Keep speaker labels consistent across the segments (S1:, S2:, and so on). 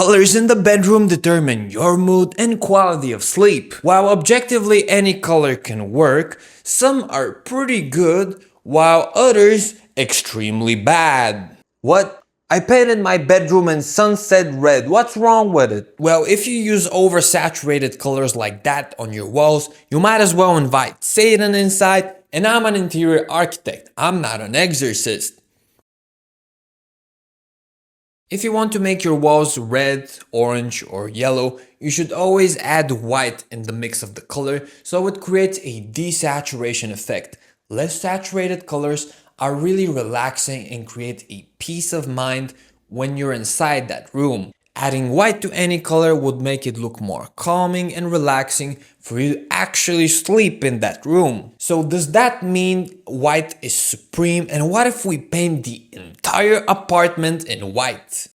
S1: Colors in the bedroom determine your mood and quality of sleep. While objectively any color can work, some are pretty good, while others extremely bad. What? I painted my bedroom in sunset red. What's wrong with it? Well, if you use oversaturated colors like that on your walls, you might as well invite Satan inside, and I'm an interior architect. I'm not an exorcist. If you want to make your walls red, orange, or yellow, you should always add white in the mix of the color so it creates a desaturation effect. Less saturated colors are really relaxing and create a peace of mind when you're inside that room. Adding white to any color would make it look more calming and relaxing for you to actually sleep in that room. So does that mean white is supreme? And what if we paint the entire apartment in white?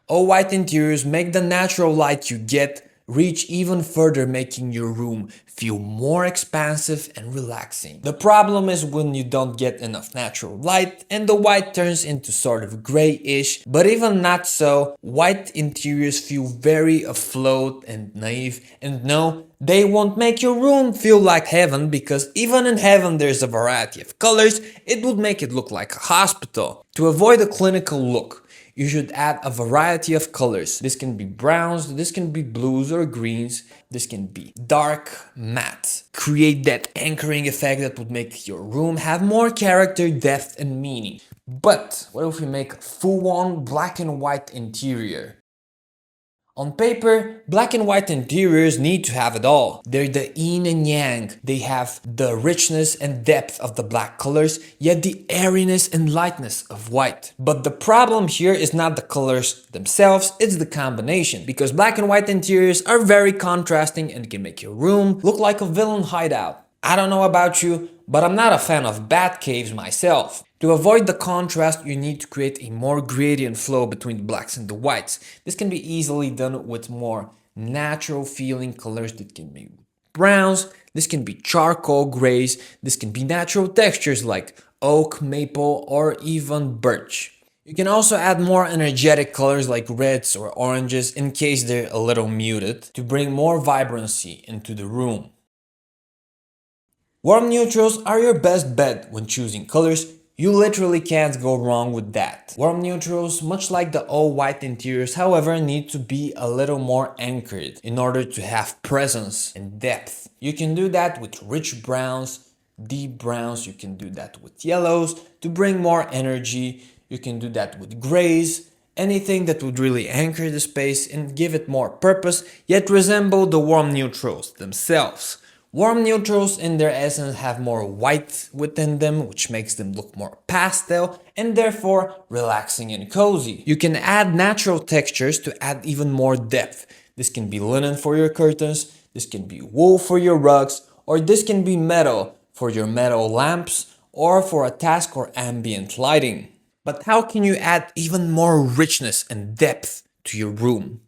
S1: All white interiors make the natural light you get reach even further, making your room feel more expansive and relaxing. The problem is when you don't get enough natural light and the white turns into sort of grayish, but even not so, white interiors feel very afloat and naive, and no, they won't make your room feel like heaven, because even in heaven there's a variety of colors. It would make it look like a hospital. To avoid a clinical look, you should add a variety of colors. This can be browns, this can be blues or greens, this can be dark, matte. Create that anchoring effect that would make your room have more character, depth and meaning. But what if we make a full-on black and white interior? On paper, black and white interiors need to have it all. They're the yin and yang. They have the richness and depth of the black colors, yet the airiness and lightness of white. But the problem here is not the colors themselves, it's the combination. Because black and white interiors are very contrasting and can make your room look like a villain hideout. I don't know about you, but I'm not a fan of bat caves myself. To avoid the contrast, you need to create a more gradient flow between the blacks and the whites. This can be easily done with more natural feeling colors that can be browns, this can be charcoal grays, this can be natural textures like oak, maple, or even birch. You can also add more energetic colors like reds or oranges in case they're a little muted to bring more vibrancy into the room. Warm neutrals are your best bet when choosing colors. You literally can't go wrong with that. Warm neutrals, much like the all-white interiors, however, need to be a little more anchored in order to have presence and depth. You can do that with rich browns, deep browns, you can do that with yellows to bring more energy, you can do that with grays, anything that would really anchor the space and give it more purpose, yet resemble the warm neutrals themselves. Warm neutrals in their essence have more white within them, which makes them look more pastel and therefore relaxing and cozy. You can add natural textures to add even more depth. This can be linen for your curtains, this can be wool for your rugs, or this can be metal for your metal lamps or for a task or ambient lighting. But how can you add even more richness and depth to your room?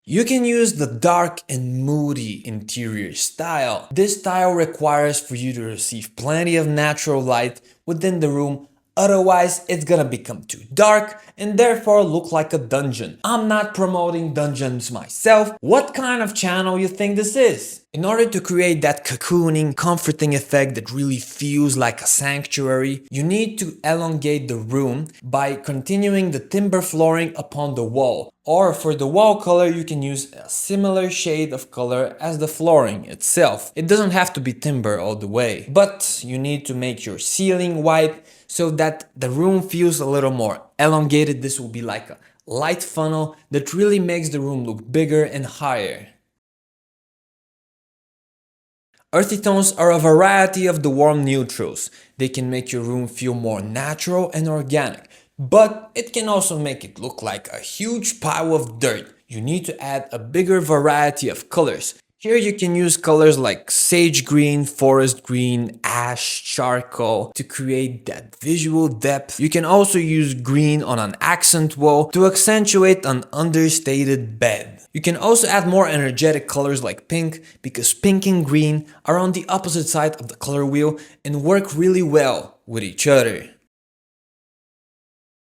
S1: You can use the dark and moody interior style. This style requires for you to receive plenty of natural light within the room, otherwise it's gonna become too dark and therefore look like a dungeon. I'm not promoting dungeons myself. What kind of channel you think this is? In order to create that cocooning, comforting effect that really feels like a sanctuary, you need to elongate the room by continuing the timber flooring upon the wall. Or for the wall color, you can use a similar shade of color as the flooring itself. It doesn't have to be timber all the way, but you need to make your ceiling white so that the room feels a little more elongated. This will be like a light funnel that really makes the room look bigger and higher. Earthy tones are a variety of the warm neutrals. They can make your room feel more natural and organic, but it can also make it look like a huge pile of dirt. You need to add a bigger variety of colors. Here you can use colors like sage green, forest green, ash, charcoal to create that visual depth. You can also use green on an accent wall to accentuate an understated bed. You can also add more energetic colors like pink, because pink and green are on the opposite side of the color wheel and work really well with each other.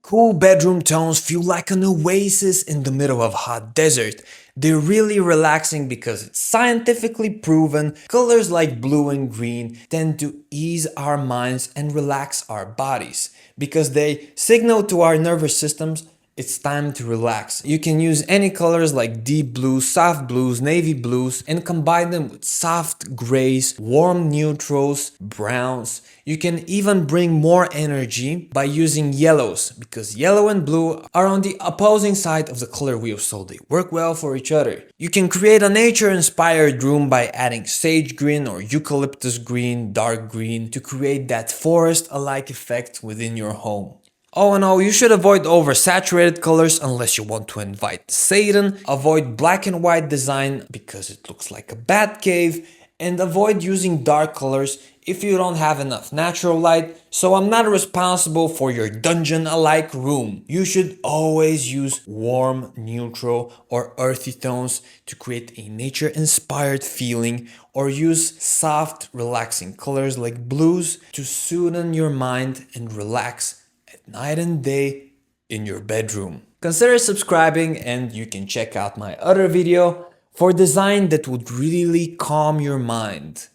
S1: Cool bedroom tones feel like an oasis in the middle of a hot desert. They're really relaxing because it's scientifically proven colors like blue and green tend to ease our minds and relax our bodies because they signal to our nervous systems it's time to relax. You can use any colors like deep blues, soft blues, navy blues, and combine them with soft grays, warm neutrals, browns. You can even bring more energy by using yellows because yellow and blue are on the opposing side of the color wheel, so they work well for each other. You can create a nature-inspired room by adding sage green or eucalyptus green, dark green to create that forest-alike effect within your home. All in all, you should avoid oversaturated colors unless you want to invite Satan, avoid black and white design because it looks like a bat cave, and avoid using dark colors if you don't have enough natural light, so I'm not responsible for your dungeon-alike room. You should always use warm, neutral, or earthy tones to create a nature-inspired feeling, or use soft, relaxing colors like blues to soothe your mind and relax night and day in your bedroom. Consider subscribing and you can check out my other video for design that would really calm your mind.